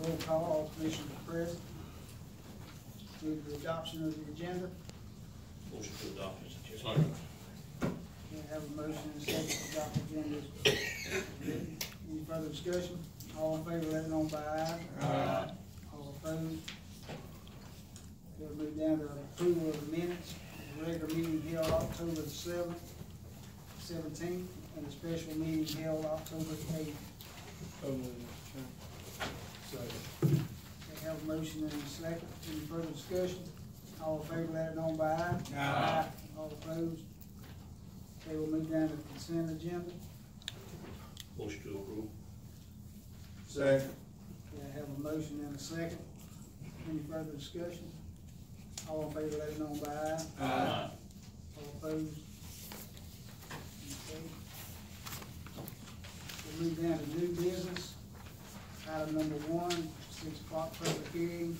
roll call, all commissioners are present. Move the adoption of the agenda. Motion to adopt, Mr. Chairman. We have a motion and a second to adopt the agenda. Any further discussion? All in favor, let it know by aye. Aye. All opposed? We'll move down to approval of the minutes. The regular meeting held October the 17th, and the special meeting held October the 8th. We have a motion and a second. Any further discussion? All in favor, let it know by aye. Aye. All opposed? Okay, we'll move down to the consent agenda. Motion to approve. Second. Okay, I have a motion and a second. Any further discussion? All in favor, let it know by aye. Aye. All opposed? Okay. We'll move down to new business. Item number 1, 6 o'clock public hearing.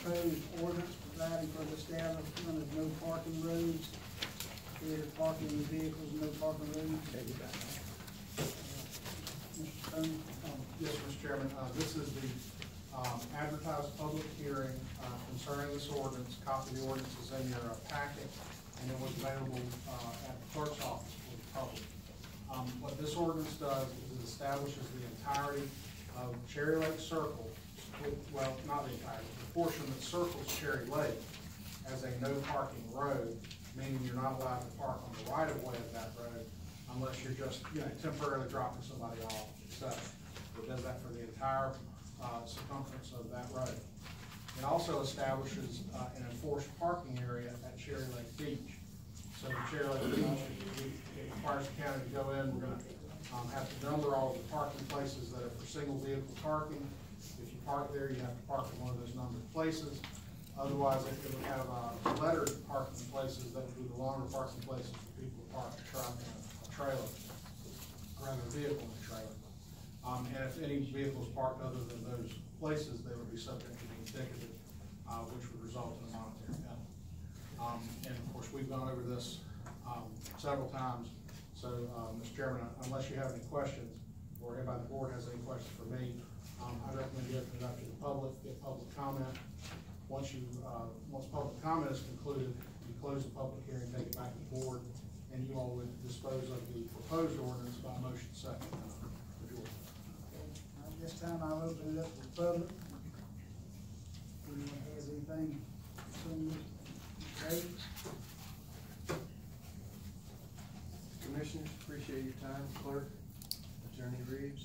Proposed ordinance providing for the establishment of no parking roads. Created parking of vehicles, no parking roads. Mr. Tony? Yes, Mr. Chairman, this is the advertised public hearing concerning this ordinance. Copy of the ordinance is in your packet, and it was available at the clerk's office for the public. What this ordinance does is it establishes the entirety of Cherry Lake Circle, well, not the entirety, the portion that circles Cherry Lake as a no parking road, meaning you're not allowed to park on the right of way of that road unless you're just, temporarily dropping somebody off, etc. It does that for the entire circumference of that road. It also establishes an enforced parking area at Cherry Lake Beach. So the Cherry Lake Beach, it requires the county to go in. We're going to have to number all of the parking places that are for single vehicle parking. If you park there, you have to park in one of those numbered places. Otherwise, it would have lettered parking places that would be the longer parking places for people to park a truck and a trailer, or rather a vehicle and a trailer. And if any vehicles parked other than those places, they would be subject to being ticketed, which would result in a monetary penalty. And of course, we've gone over this several times. So, Mr. Chairman, unless you have any questions, or anybody on the board has any questions for me, I recommend you open it up to the public, get public comment. Once public comment is concluded, you close the public hearing, take it back to the board, and you all would dispose of the proposed ordinance by motion second. At this time, I'll open it up to the public. Anyone has anything? Okay. Commissioners, appreciate your time. Clerk, Attorney Reeves.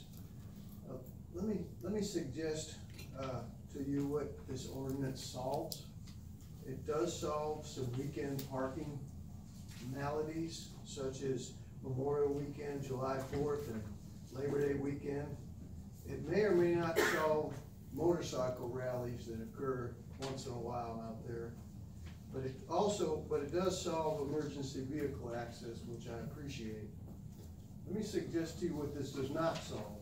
Let me suggest to you what this ordinance solves. It does solve some weekend parking maladies, such as Memorial Weekend, July 4th, and Labor Day weekend. It may or may not solve motorcycle rallies that occur once in a while out there. But it does solve emergency vehicle access, which I appreciate. Let me suggest to you what this does not solve.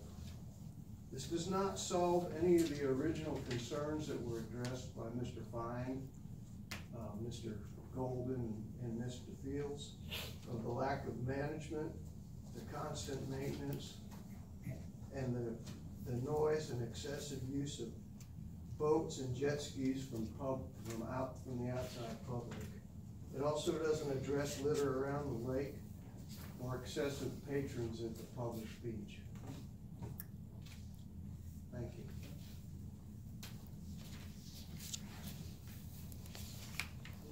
This does not solve any of the original concerns that were addressed by Mr. Fine, Mr. Golden, and Mr. Fields, of the lack of management, the constant maintenance, and the noise and excessive use of boats and jet skis from the outside public. It also doesn't address litter around the lake or excessive patrons at the public beach. Thank you.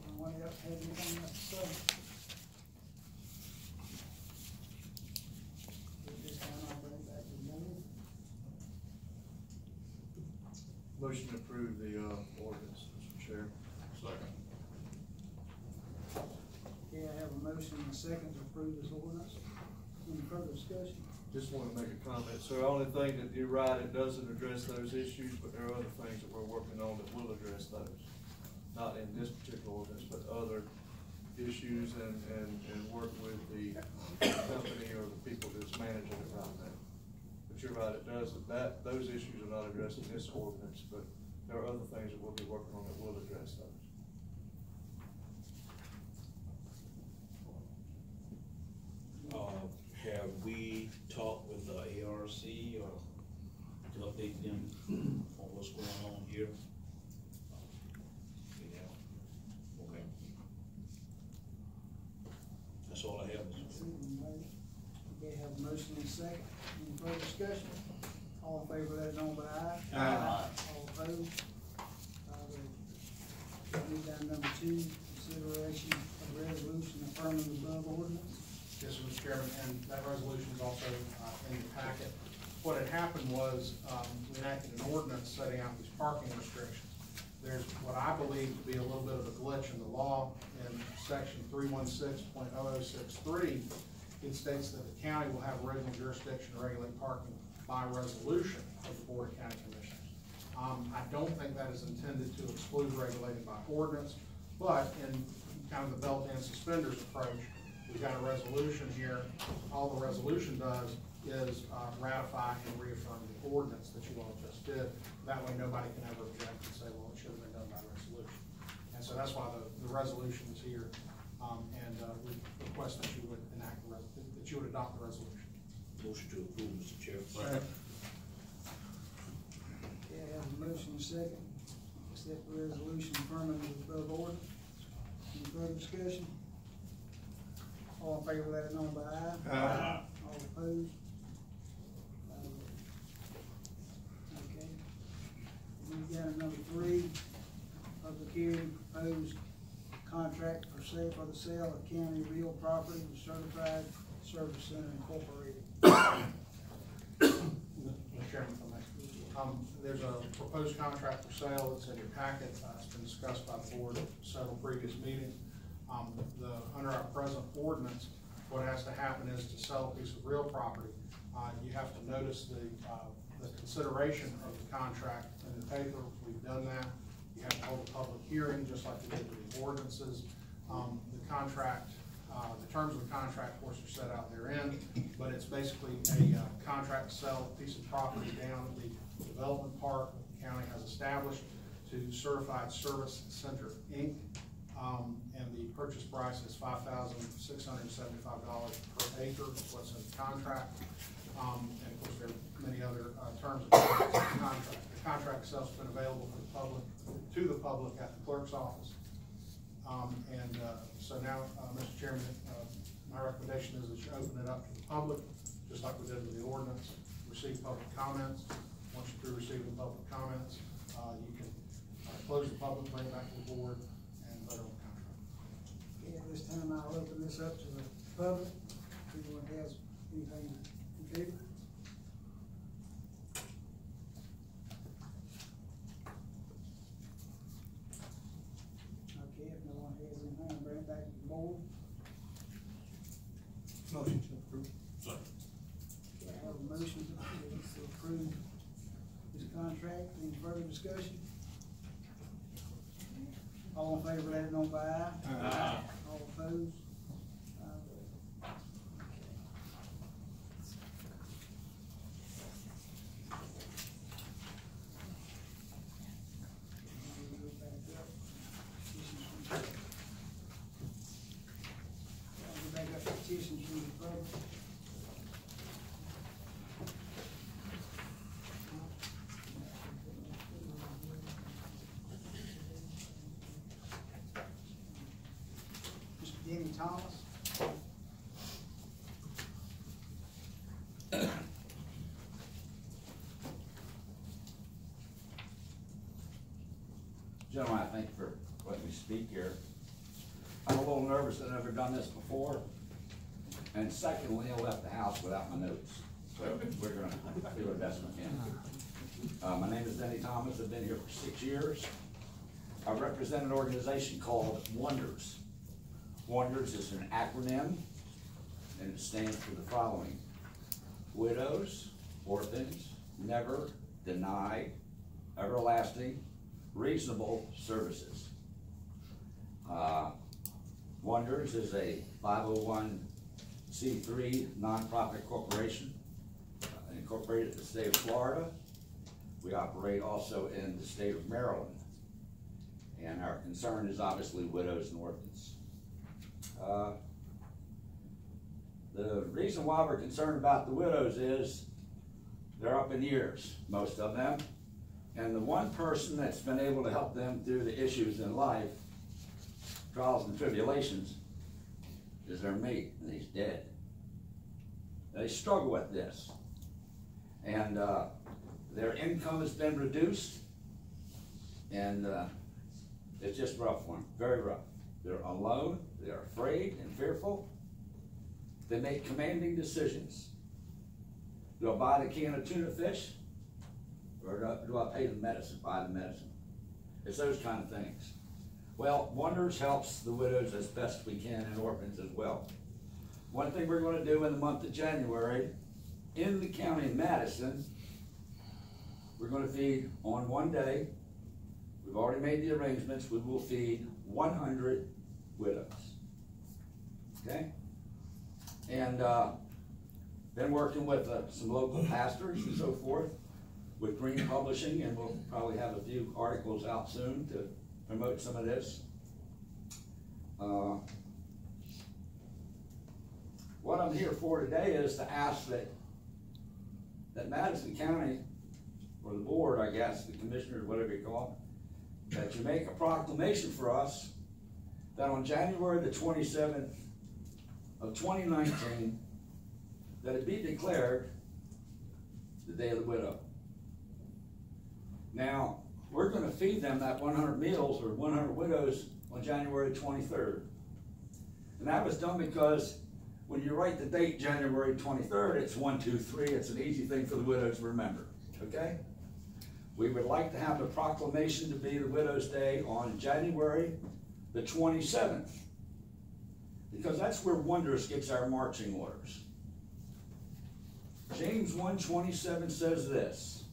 Anyone else have anything else to say? At this time, I'll bring it back to the board. Motion to approve the ordinance, Mr. Chair. Second. Okay, I have a motion and a second to approve this ordinance. Any further discussion? Just want to make a comment. So the only thing that you're right, it doesn't address those issues, but there are other things that we're working on that will address those. Not in this particular ordinance, but other issues and work with the company or the people that's managing it right now. But you're right, it does, those issues are not addressed in this ordinance, but there are other things that we'll be working on that will address those. Have we talked with the ARC or update them on what's going on here. Yeah. Okay. That's all I have, Mr. Chairman. Okay, have a motion and a second. Any further discussion? All in favor, let it know by aye. Aye. All opposed? Move down to number 2, consideration of resolution affirming the above ordinance. Yes, Mr. Chairman, and that resolution is also in the packet. What had happened was, we enacted an ordinance setting out these parking restrictions. There's what I believe to be a little bit of a glitch in the law. In section 316.0063, it states that the county will have original jurisdiction to regulate parking by resolution of the Board of County Commissioners. I don't think that is intended to exclude regulating by ordinance, but in kind of the belt and suspenders approach, we've got a resolution here. All the resolution does is ratify and reaffirm the ordinance that you all just did. That way nobody can ever object and say, well, it should have been done by resolution. And so that's why the resolution is here, and we request that you would enact that you would adopt the resolution. Motion to approve, Mr. Chair. Okay, I have a motion and a second. Accept the resolution affirming the above ordinance. Any further discussion? All in favor, let it know by aye. Aye. All opposed? Okay. Move down to number 3, public hearing, proposed contract for the sale of county real property with Certified Service Center Incorporated. Mr. Chairman, if I may. There's a proposed contract for sale that's in your packet. It's been discussed by the board at several previous meetings. Under our present ordinance, what has to happen is to sell a piece of real property, you have to notice the consideration of the contract in the paper. We've done that. You have to hold a public hearing, just like we did with the ordinances. The contract, the terms of the contract, of course, are set out therein, but it's basically a contract to sell a piece of property down at the development park that the county has established to Certified Service Center, Inc. And the purchase price is $5,675 per acre. That's what's in the contract. And of course, there are many other terms of the contract. The contract itself has been available to the public at the clerk's office. So now, Mr. Chairman, my recommendation is that you open it up to the public, just like we did with the ordinance. Receive public comments. Once you're through receiving public comments, you can close the public, bring it back to the board, and vote on the contract. Okay, at this time, I'll open this up to the public. If anyone has anything in favor? Okay, if no one has anything, I'll bring it back to the board. Motion to approve. Second. Okay, I have a motion to approve this contract. Any further discussion? All in favor, let it know by aye. Aye. All opposed? Back up petitions from the public. Mr. Denny Thomas. Gentlemen, I thank you for letting me speak here. I'm a little nervous that I've never done this before. And secondly, I left the house without my notes. So we're gonna do our best we can. My name is Denny Thomas. I've been here for 6 years. I represent an organization called Wonders. Wonders is an acronym, and it stands for the following: widows, orphans, never, deny, everlasting, reasonable services. Wonders is a 501c3 nonprofit corporation, incorporated in the state of Florida. We operate also in the state of Maryland. And our concern is obviously widows and orphans. The reason why we're concerned about the widows is They're up in years, most of them. And the one person that's been able to help them through the issues in life, trials and tribulations, is their mate, and he's dead. They struggle with this. And their income has been reduced, and it's just rough for them, very rough. They're alone, they're afraid and fearful. They make commanding decisions. Do I buy the can of tuna fish? Or do I pay the medicine, buy the medicine? It's those kind of things. Well, Wonders helps the widows as best we can, and orphans as well. One thing we're going to do in the month of January, in the county of Madison, we're going to feed on one day. We've already made the arrangements. We will feed 100 widows. Okay? And been working with some local pastors and so forth, with Green Publishing, and we'll probably have a few articles out soon to promote some of this. What I'm here for today is to ask that Madison County, or the board, I guess, the commissioners, whatever you call them, that you make a proclamation for us that on January the 27th of 2019, that it be declared the Day of the Widow. Now, we're going to feed them that 100 meals, or 100 widows, on January 23rd. And that was done because when you write the date January 23rd, it's 1, 2, 3. It's an easy thing for the widows to remember, okay? We would like to have a proclamation to be the Widow's Day on January the 27th, because that's where Wonders gets our marching orders. James 1:27 says this: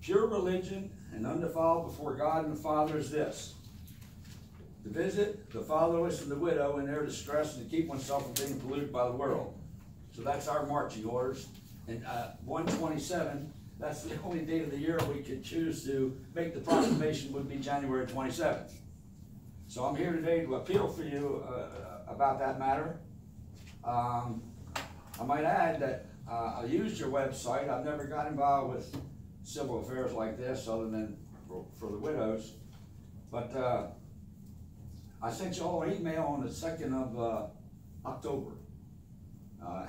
pure religion and undefiled before God and the Father is this, to visit the fatherless and the widow in their distress, and to keep oneself from being polluted by the world. So that's our marching orders. And 1:27, that's the only date of the year we could choose to make the proclamation, would be January 27th. So I'm here today to appeal for you about that matter. I might add that I used your website. I've never got involved with civil affairs like this other than for the widows. But I sent you all an email on the 2nd of October.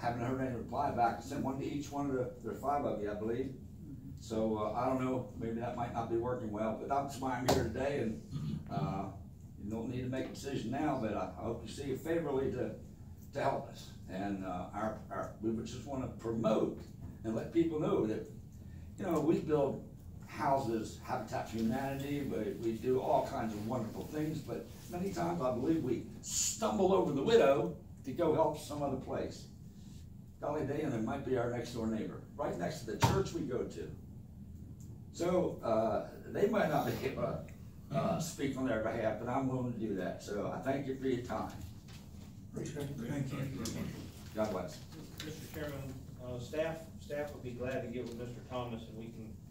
Haven't heard any reply back. I sent one to each one of there are 5 of you, I believe. So I don't know, maybe that might not be working well, but that's why I'm here today, and you don't need to make a decision now, but I hope you see it favorably to help us. And we would just want to promote and let people know that, you know, we build houses, Habitat for Humanity, we do all kinds of wonderful things, but many times I believe we stumble over the widow to go help some other place. Golly day, and it might be our next door neighbor, right next to the church we go to. So they might not be able to speak on their behalf, but I'm willing to do that. So I thank you for your time. Thank you. God bless. Mr. Chairman, staff would be glad to get with Mr. Thomas, and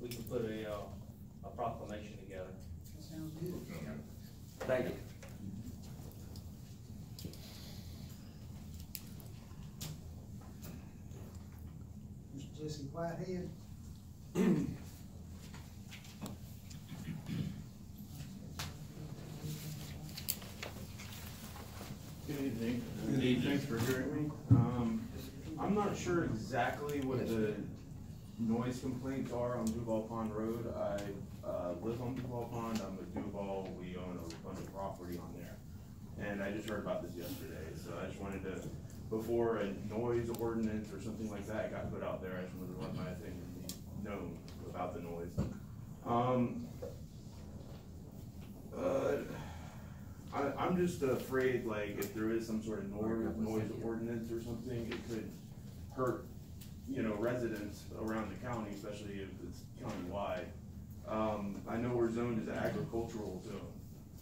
we can put a proclamation together. That sounds good. Thank you. Mr. Jesse Whitehead. Good evening. Thanks for hearing me. I'm not sure exactly what the noise complaints are on Duval Pond Road. I live on Duval Pond. I'm with Duval. We own a bunch of property on there. And I just heard about this yesterday. So I just wanted to, before a noise ordinance or something like that got put out there, I just wanted to let my opinion be known about the noise. I'm just afraid, like, if there is some sort of noise ordinance or something, it could hurt, you know, residents around the county, especially if it's countywide. I know we're zoned as an agricultural zone,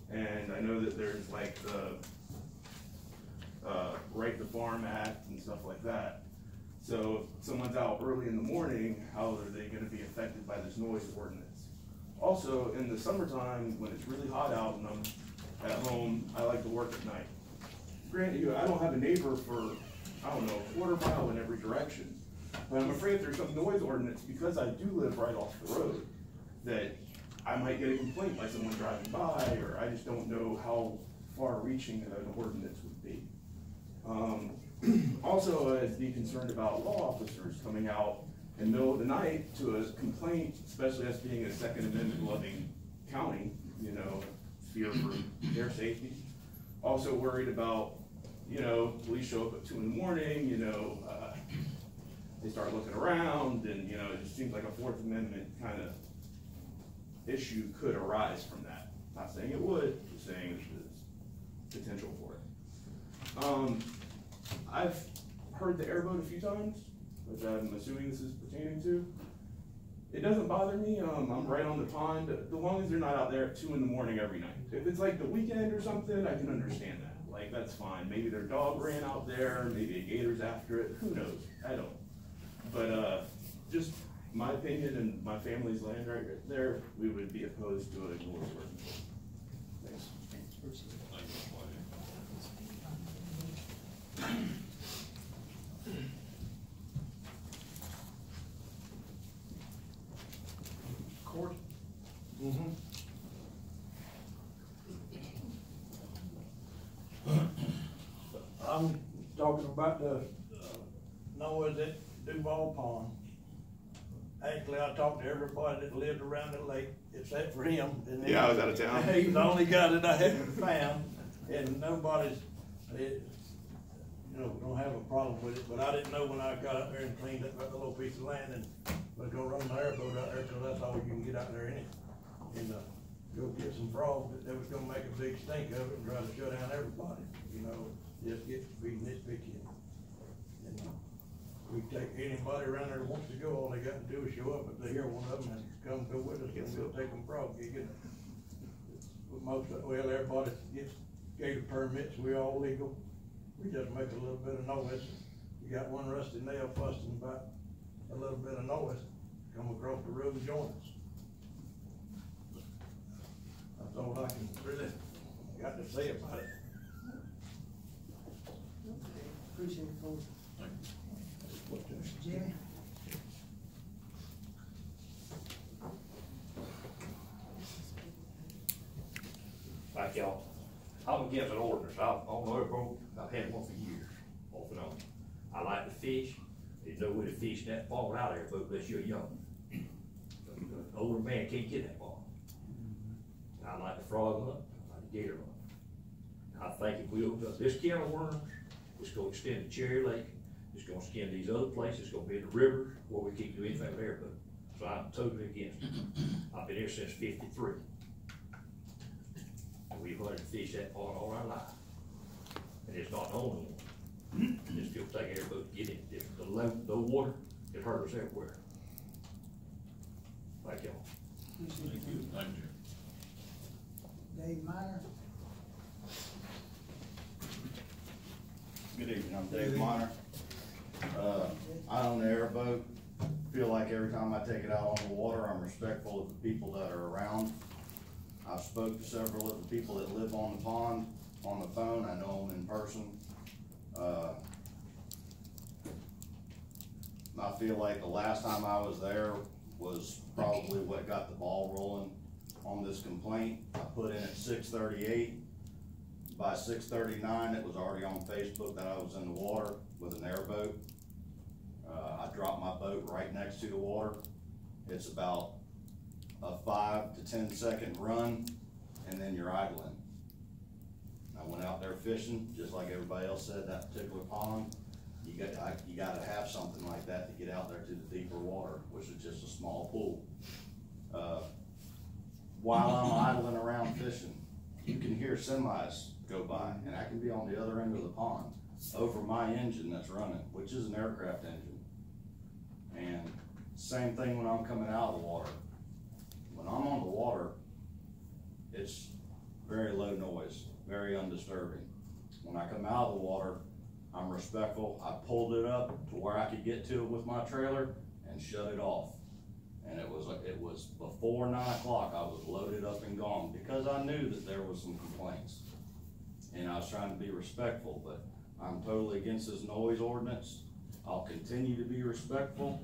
and I know that there's like the Right to Farm Act and stuff like that. So if someone's out early in the morning, how are they going to be affected by this noise ordinance? Also, in the summertime, when it's really hot out and I'm at home, I like to work at night. Granted, I don't have a neighbor for, I don't know, a quarter mile in every direction. But I'm afraid if there's some noise ordinance, because I do live right off the road, that I might get a complaint by someone driving by, or I just don't know how far-reaching an ordinance would be. Also, I'd be concerned about law officers coming out in the middle of the night to a complaint, especially us being a Second Amendment loving county, you know, fear for their safety. Also worried about, you know, police show up at 2 in the morning, you know, they start looking around, and, you know, it just seems like a Fourth Amendment kind of issue could arise from that. Not saying it would, just saying there's potential for it. I've heard the airboat a few times, which I'm assuming this is pertaining to. It doesn't bother me, I'm right on the pond, as long as they're not out there at 2 in the morning every night. If it's like the weekend or something, I can understand that, like, that's fine. Maybe their dog ran out there, maybe a gator's after it, who knows, I don't. But, just my opinion and my family's land right there, we would be opposed to a noise ordinance. Thanks. Court? I'm talking about the noise at Duval Pond. Actually, I talked to everybody that lived around the lake, except for him. And Yeah, I was out of town. He's the only guy that I haven't found, and nobody's, you know, don't have a problem with it. But I didn't know when I got out there and cleaned up that little piece of land and was gonna run my airboat out there, cause that's all you can get out there in it. And, go get some frogs that was gonna make a big stink of it and try to shut down everybody, you know, just get to be nitpicky. And, we take anybody around there that wants to go, all they got to do is show up if they hear one of them and come go with us, and we'll take them frog gigging. Most of, well, everybody gets gator permits, we all legal, we just make a little bit of noise. You got one rusty nail fussing about a little bit of noise, come across the road and join us. That's all I can really got to say about it. Okay, appreciate it, folks. Jimmy? Like y'all, I'm against an ordinance. I'm on the boat, I've had one for years, off and on. I like to fish. There's no way to fish that far out there, folks, unless you're young. An older man can't get that far. I like the frog hunt, I like the gator hunt. I think if we open up this can of worms, it's gonna extend to Cherry Lake, it's gonna skin these other places, it's gonna be in the rivers, where we can't do anything with airboat. So I'm totally against it. I've been here since '53. And we've hunted and fished that pond all our life. And it's not the only one. It's still take airboat to get in. If the low water, it hurt us everywhere. Thank y'all. Thank you. Thank you. Dave Minor? Good evening, I'm Dave Minor. I own the airboat. Feel like every time I take it out on the water, I'm respectful of the people that are around. I've spoke to several of the people that live on the pond on the phone. I know them in person. I feel like the last time I was there was probably what got the ball rolling on this complaint. I put in at 6:38. By 6:39, it was already on Facebook that I was in the water with an airboat. I dropped my boat right next to the water. It's about a 5 to 10 second run, and then you're idling. I went out there fishing, just like everybody else said, that particular pond. You gotta have something like that to get out there to the deeper water, which is just a small pool. While I'm idling around fishing, you can hear semis go by, and I can be on the other end of the pond over my engine that's running, which is an aircraft engine. And same thing when I'm coming out of the water. When I'm on the water, it's very low noise, very undisturbing. When I come out of the water, I'm respectful. I pulled it up to where I could get to it with my trailer and shut it off. And it was before 9 o'clock, I was loaded up and gone because I knew that there was some complaints. And I was trying to be respectful, but I'm totally against this noise ordinance. I'll continue to be respectful,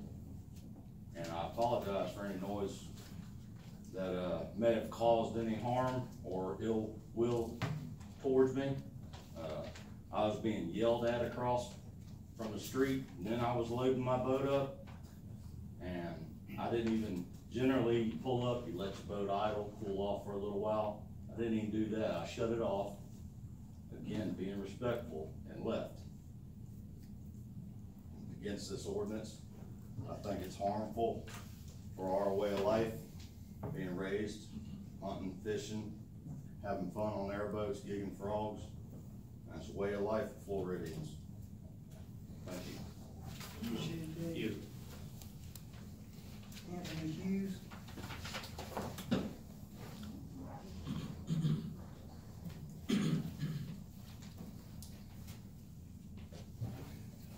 and I apologize for any noise that, may have caused any harm or ill will towards me. I was being yelled at across from the street, and then I was loading my boat up, and I didn't even, generally you pull up, you let your boat idle, cool off for a little while. I didn't even do that. I shut it off, again, being respectful, and left. Against this ordinance, I think it's harmful for our way of life, being raised, hunting, fishing, having fun on airboats, gigging frogs. That's a way of life for Floridians. Thank you. Appreciate You. that. Anthony Hughes.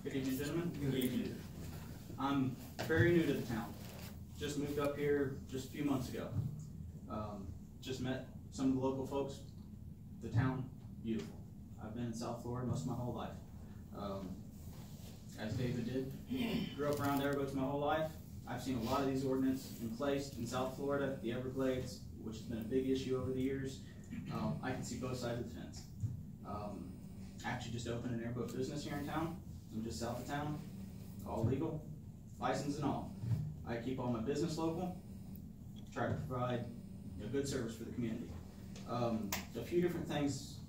Good evening, gentlemen. Good evening. I'm very new to the town. Just moved up here just a few months ago. Just met some of the local folks. The town, beautiful. I've been in South Florida most of my whole life. As David did, grew up around airboats my whole life. I've seen a lot of these ordinances in place in South Florida, the Everglades, which has been a big issue over the years. I can see both sides of the fence. Actually just opened an airboat business here in town. I'm just south of town, all legal, license and all. I keep all my business local, try to provide a good service for the community. A few different things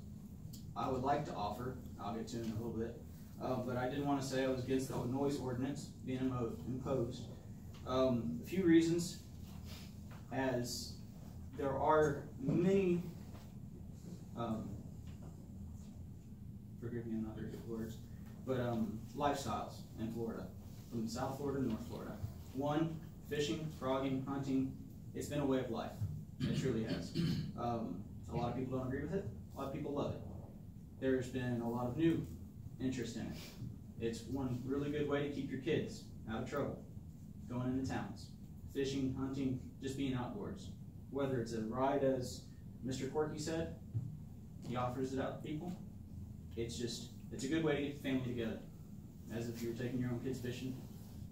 I would like to offer, I'll get to in a little bit, but I did want to say I was against the noise ordinance being imposed. A few reasons, as there are many, forgive me, I'm not very good with words, but lifestyles in Florida, from South Florida to North Florida. One, fishing, frogging, hunting, it's been a way of life. It truly has. A lot of people don't agree with it, a lot of people love it. There's been a lot of new interest in it. It's one really good way to keep your kids out of trouble, going into towns, fishing, hunting, just being outdoors. Whether it's a ride, as Mr. Corky said, he offers it out to people. It's a good way to get the family together, as if you were taking your own kids fishing,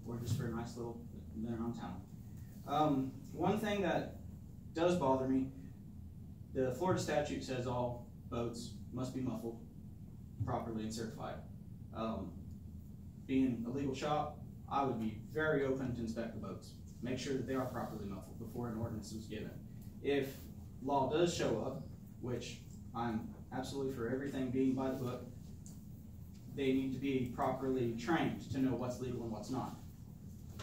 or just for a nice little dinner on town. One thing that does bother me, the Florida statute says all boats must be muffled properly and certified. Being a legal shop, I would be very open to inspect the boats, make sure that they are properly muffled before an ordinance is given. If law does show up, which I'm absolutely for everything being by the book, they need to be properly trained to know what's legal and what's not.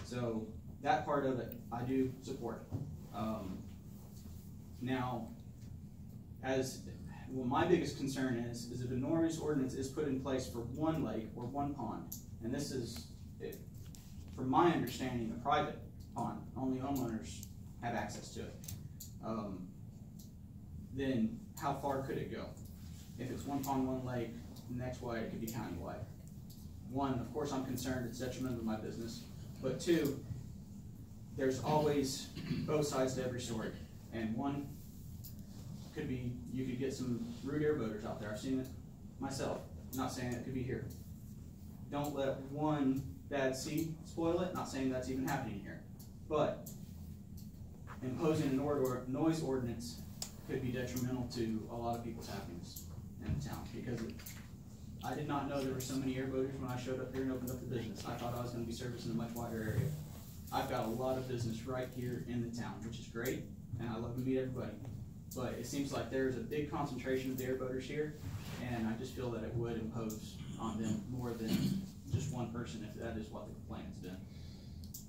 So that part of it, I do support. Now, my biggest concern is if a noise ordinance is put in place for one lake or one pond, and this is, from my understanding, a private pond, only homeowners have access to it, then how far could it go? If it's one pond, one lake, next way it could be countywide. One, of course I'm concerned it's detrimental to my business, but two, there's always both sides to every story, and one could be, you could get some rude airboaters out there. I've seen it myself. I'm not saying it could be here. Don't let one bad seed spoil it. Not saying that's even happening here. But imposing a noise ordinance could be detrimental to a lot of people's happiness in the town, because I did not know there were so many airboaters when I showed up here and opened up the business. I thought I was going to be servicing a much wider area. I've got a lot of business right here in the town, which is great, and I love to meet everybody. But it seems like there's a big concentration of the airboaters here, and I just feel that it would impose on them more than just one person, if that is what the complaint has been.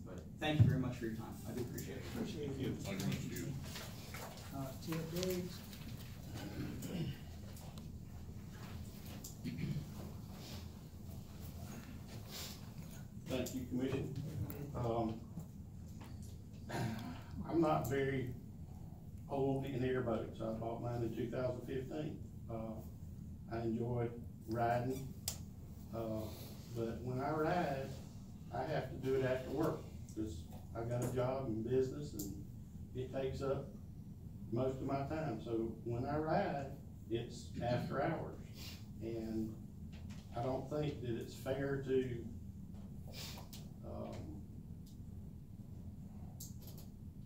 But thank you very much for your time. I do appreciate it. Appreciate you. Ted Diggs. Thank you, Commission. I'm not very old in airboats. I bought mine in 2015. I enjoy riding, but when I ride, I have to do it after work, because I got a job and business, and it takes up most of my time. So when I ride, it's after hours, and I don't think that it's fair to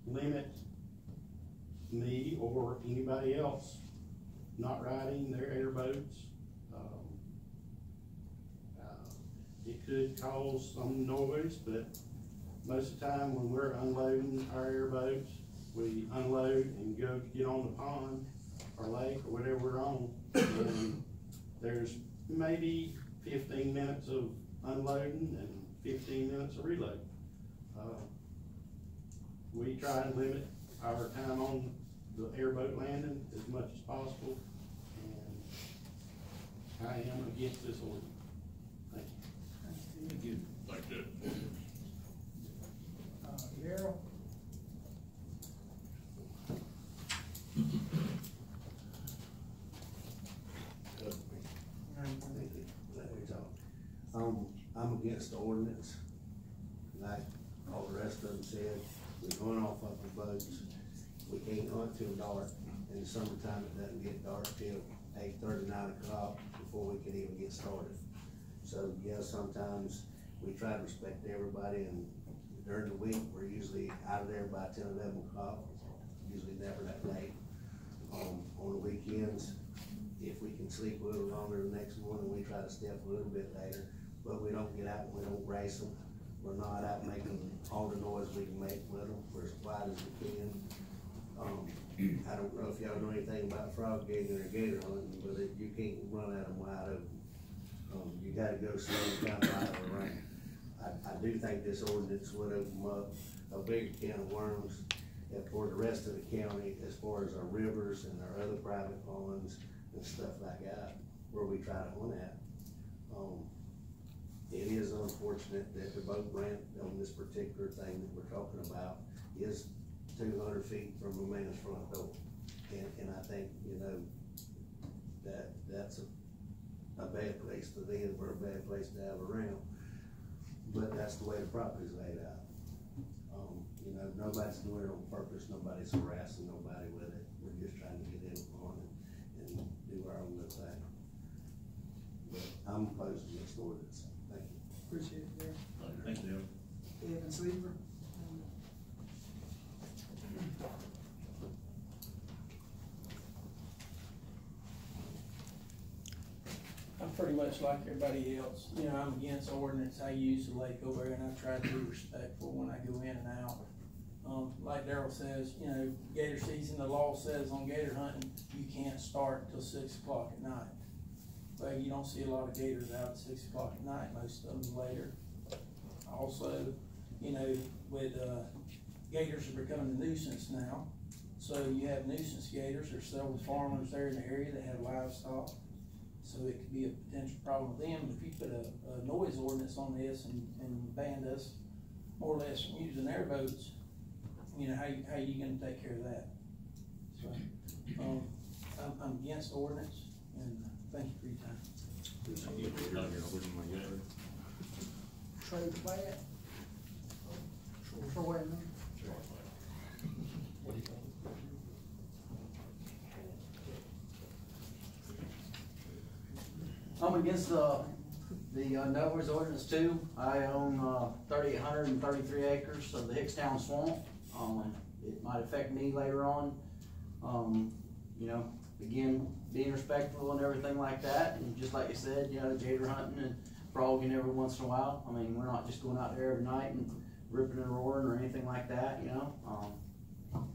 limit me or anybody else not riding their airboats. It could cause some noise, but most of the time when we're unloading our airboats, we unload and go get on the pond or lake or whatever we're on. And there's maybe 15 minutes of unloading and 15 minutes of reload. We try and limit our time on the airboat landing as much as possible, and I am against this ordinance. Thank you. Like that. Darryl? I'm against the ordinance, like all the rest of them said. We're going off of the boats. We can't hunt till dark. In the summertime, it doesn't get dark till 8:30, 9 o'clock before we can even get started. So, yeah, sometimes we try to respect everybody, and during the week, we're usually out of there by 10, 11 o'clock, usually never that late. On the weekends, if we can sleep a little longer the next morning, we try to stay up a little bit later, but we don't get out and we don't race them. We're not out making all the noise we can make with them. We're as quiet as we can. I don't know if y'all know anything about frog gator or gator hunting, but you can't run at them wide open. You gotta go slow and kind of out of the rain. I do think this ordinance would open up a bigger can of worms for the rest of the county as far as our rivers and our other private ponds and stuff like that, where we try to hunt at. It is unfortunate that the boat ramp on this particular thing that we're talking about is 200 feet from the man's front door. And I think, you know, that's a bad place to live or a bad place to have around. But that's the way the property's laid out. You know, nobody's doing it on purpose. Nobody's harassing nobody with it. We're just trying to get in on it and do our own little thing. But I'm opposed to this ordinance. Thank you. Appreciate it, Darryl. Thank you. Kevin Seaver? I'm pretty much like everybody else. You know, I'm against ordinance. I use the lake over there and I try to be respectful when I go in and out. Like Darryl says, you know, gator season, the law says on gator hunting, you can't start till 6 o'clock at night. Well, you don't see a lot of gators out at 6 o'clock at night, most of them later. Also, you know, with, gators are becoming a nuisance now. So you have nuisance gators. There's several farmers there in the area that have livestock. So it could be a potential problem with them. If you put a noise ordinance on this and ban us more or less from using airboats, you know, how you gonna take care of that? So, I'm against the ordinance, and thank you for your time. Trey Platt? Troy, man. I'm against the noise ordinance too. I own 3,833 acres of the Hickstown Swamp. It might affect me later on. You know, again, being respectful and everything like that, and just like you said, you know, gator hunting and frogging every once in a while. I mean, we're not just going out there every night and ripping and roaring or anything like that, you know.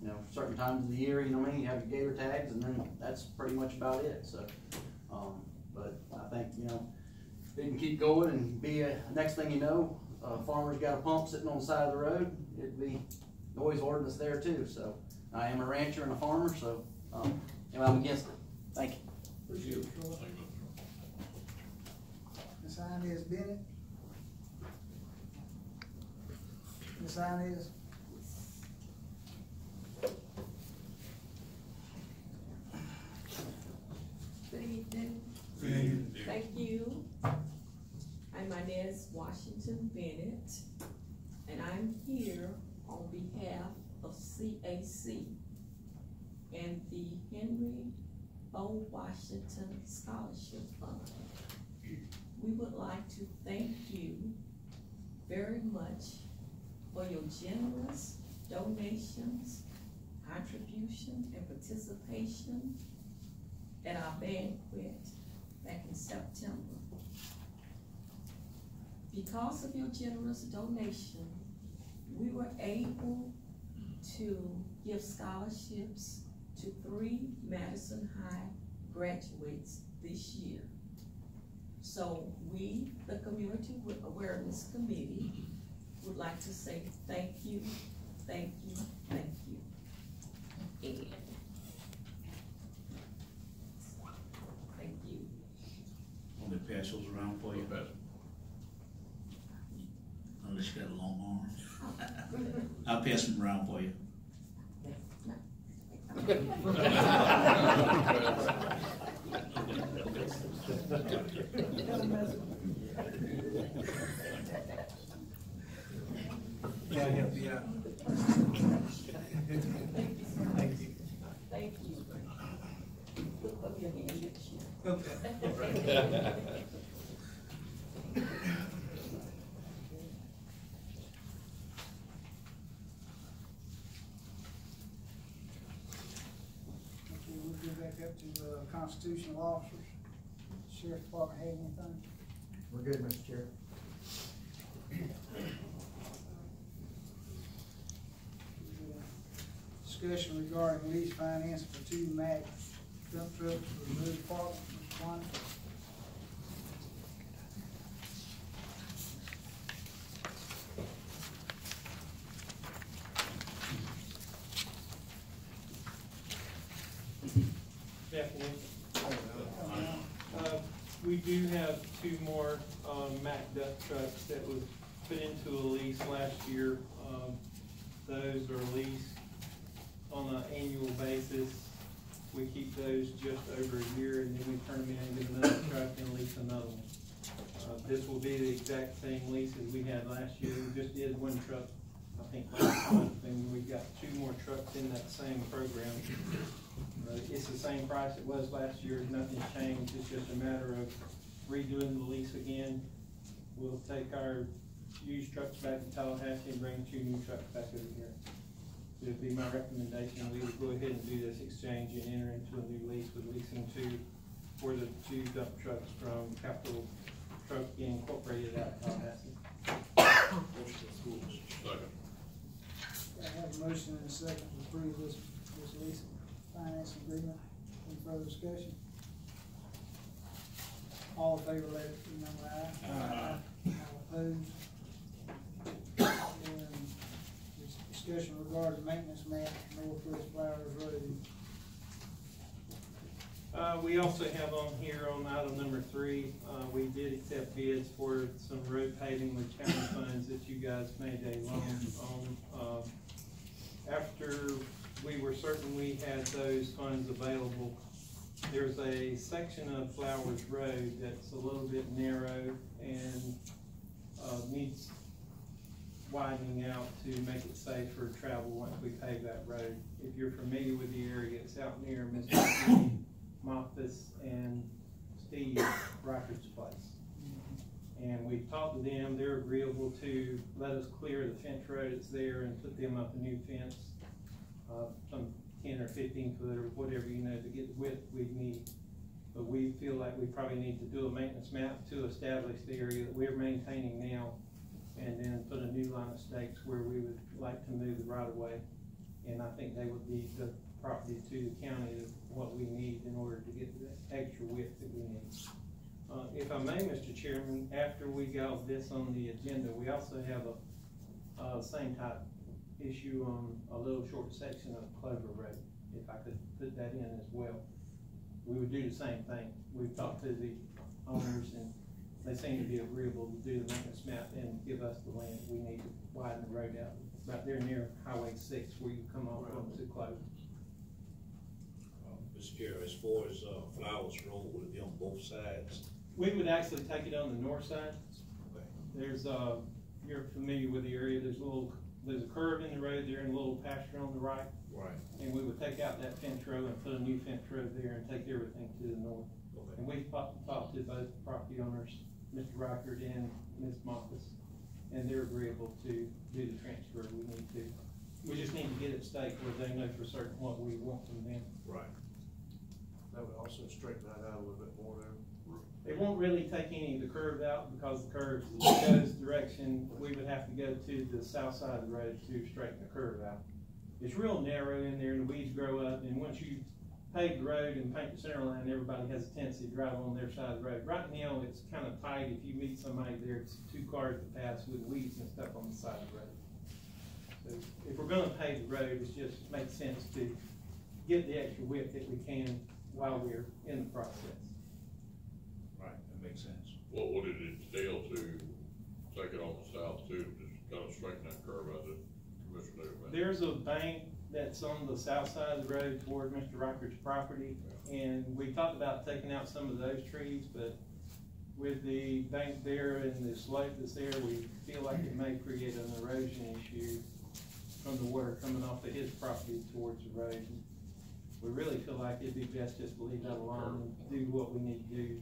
You know, certain times of the year, you know what I mean, you have your gator tags, and then that's pretty much about it. So, but I think, you know, it can keep going and be next thing you know, farmer's got a pump sitting on the side of the road. It'd be noise ordinance there too. So I am a rancher and a farmer, so anyway, I'm against it. Thank you. Appreciate it, Troy. Ms. Inez Bennett? Ms. Inez? Good evening. Thank you. I'm Inez Washington Bennett, and I'm here on behalf of CAC and the Henry O. Washington Scholarship Fund. We would like to thank you very much for your generous donations, contribution, and participation at our banquet back in September. Because of your generous donation, we were able to give scholarships to 3 Madison High graduates this year. So we, the Community Awareness Committee, would like to say thank you, thank you, thank you. And thank you. Want me to pass those around for you? Unless you got a long arm. I'll pass them around for you. Yeah, help you out. Thank you. Thank you. Look up your hand next year. Okay. Okay, we'll go back up to constitutional officers. Sheriff Department have anything? We're good, Mr. Chair. Discussion regarding lease finance for 2 Mack dump trucks for the road department. Mr. Bonner? Good afternoon. We do have 2 more Mack dump trucks that was put into a lease last year. Those are leased on an annual basis. We keep those just over a year, and then we turn them in and get another truck and lease another one. This will be the exact same lease as we had last year. We just did 1 truck, I think, last month, and we got 2 more trucks in that same program. It's the same price it was last year. Nothing's changed. It's just a matter of redoing the lease again. We'll take our used trucks back to Tallahassee and bring 2 new trucks back over here. So it'd be my recommendation, we would go ahead and do this exchange and enter into a new lease with leasing 2 for the 2 dump trucks from Capital Truck Incorporated out of Tallahassee. I have a motion and a second to approve this lease finance agreement. Any further discussion? All in favor, let it be known by aye. All opposed? And discussion regarding maintenance map, Northwest Flowers Road. We also have on here on item number 3, we did accept bids for some road paving with county funds that you guys made a loan on. After we were certain we had those funds available, there's a section of Flowers Road that's a little bit narrow and needs widening out to make it safe for travel once we pave that road. If you're familiar with the area, it's out near Mr. Moffis and Steve Reichert's place. And we talked to them, they're agreeable to let us clear the fence road that's there and put them up a new fence, some 10 or 15 foot or whatever, you know, to get the width we need. But we feel like we probably need to do a maintenance map to establish the area that we're maintaining now, and then put a new line of stakes where we would like to move the right of way. And I think they would leave the property to the county of what we need in order to get the extra width that we need. If I may, Mr. Chairman, after we got this on the agenda, we also have a same type issue on a little short section of Clover Road, if I could put that in as well. We would do the same thing. We've talked to the owners and they seem to be agreeable to do the maintenance map and give us the land we need to widen the road out. Right there near Highway 6 where you come off to Clover. Mr. Chair, as far as Flowers Road, would it be on both sides? We would actually take it on the north side. Okay. There's you're familiar with the area, there's a curve in the road there and a little pasture on the right. Right. And we would take out that fence road and put a new fence road there and take everything to the north. And we talked to both property owners, Mr. Reichert and Ms. Moffis, and they're agreeable to do the transfer we need to. We just need to get it staked where they know for certain what we want from them. Right. That would also straighten that out a little bit more there. It won't really take any of the curve out, because the curve goes direction, we would have to go to the south side of the road to straighten the curve out. It's real narrow in there, and the weeds grow up, and once you pave the road and paint the center line, everybody has a tendency to drive on their side of the road. Right now, it's kind of tight. If you meet somebody there, it's 2 cars to pass with weeds and stuff on the side of the road. So if we're gonna pave the road, it just makes sense to get the extra width that we can while we're in the process. Right, that makes sense. What would it entail to take it on the south too, just kind of straighten that curve out that Commissioner Davis mentioned? There's a bank that's on the south side of the road toward Mr. Rocker's property, and we talked about taking out some of those trees, but with the bank there and the slope that's there, we feel like it may create an erosion issue from the water coming off of his property towards the road. We really feel like it'd be best just to leave that alone and do what we need to do,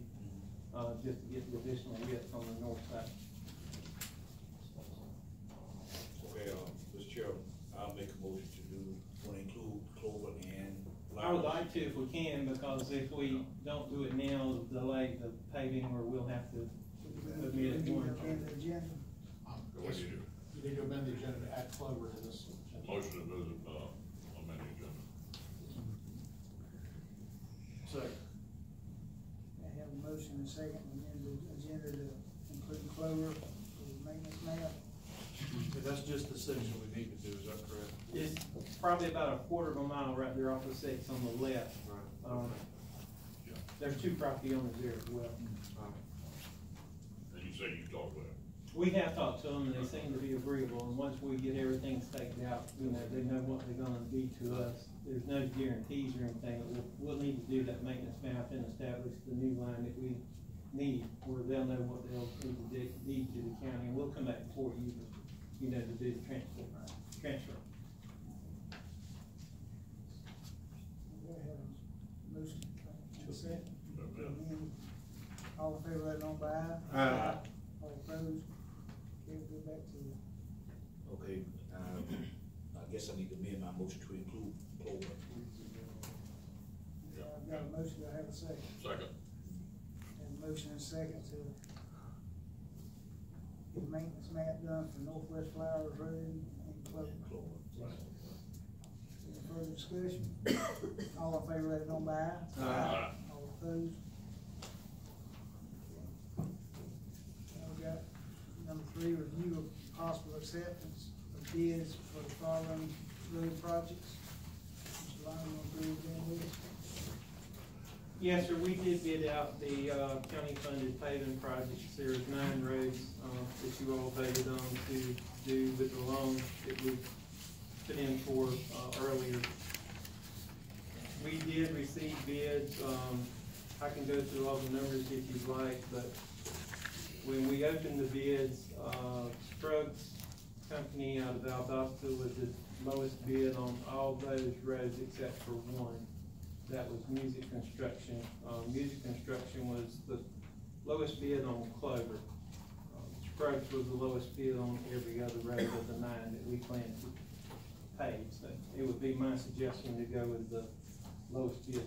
just to get the additional width on the north side. Okay, Mr. Chairman, I'll make a motion to include clover and flowers. I would like to if we can, because if we don't do it now, it'll delay the paving, or we'll have to admit it more. Agenda. Yes, you need to amend the agenda to add clover to this. Motion to move it, amend the agenda. Second. I have a motion and second, and then the agenda to include clover for the maintenance map. And that's just the section we need to do, is that correct? It's probably about a quarter of a mile right there off of 6 on the left. Right. Yeah. There's 2 property owners there as well. And you say you talked with him? We have talked to them, and they seem to be agreeable, and once we get everything staked out, you know, they know what they're gonna be to us. There's no guarantees or anything, but we'll need to do that maintenance map and establish the new line that we need, where they'll know what they'll need to the county, and we'll come back before you know, to do the transfer. Go ahead, motion, second. All in favor, let it on by aye. Aye. All opposed? Okay, we'll go back to the. Okay, I guess I need to amend my motion to include clover. I've got a motion, do I have a second? Second. And a motion and second to get the maintenance map done for Northwest Flowers Road and Clover. Any further discussion? All in favor, let it on by aye. Aye. All opposed? Now we got number 3, review of possible acceptance of bids for the following road projects. Mr. Long, you want to do again with us? Yes, sir, we did bid out the, county funded paving projects. There's 9 roads, that you all voted on to do with the loan that we put in for, earlier. We did receive bids, I can go through all the numbers if you'd like, but when we opened the bids, Scruggs Company out of Valdosta was the lowest bid on all those roads except for one. That was Music Construction. Music Construction was the lowest bid on Clover. Scruggs was the lowest bid on every other road of the 9 that we plan to pave. So it would be my suggestion to go with the lowest bid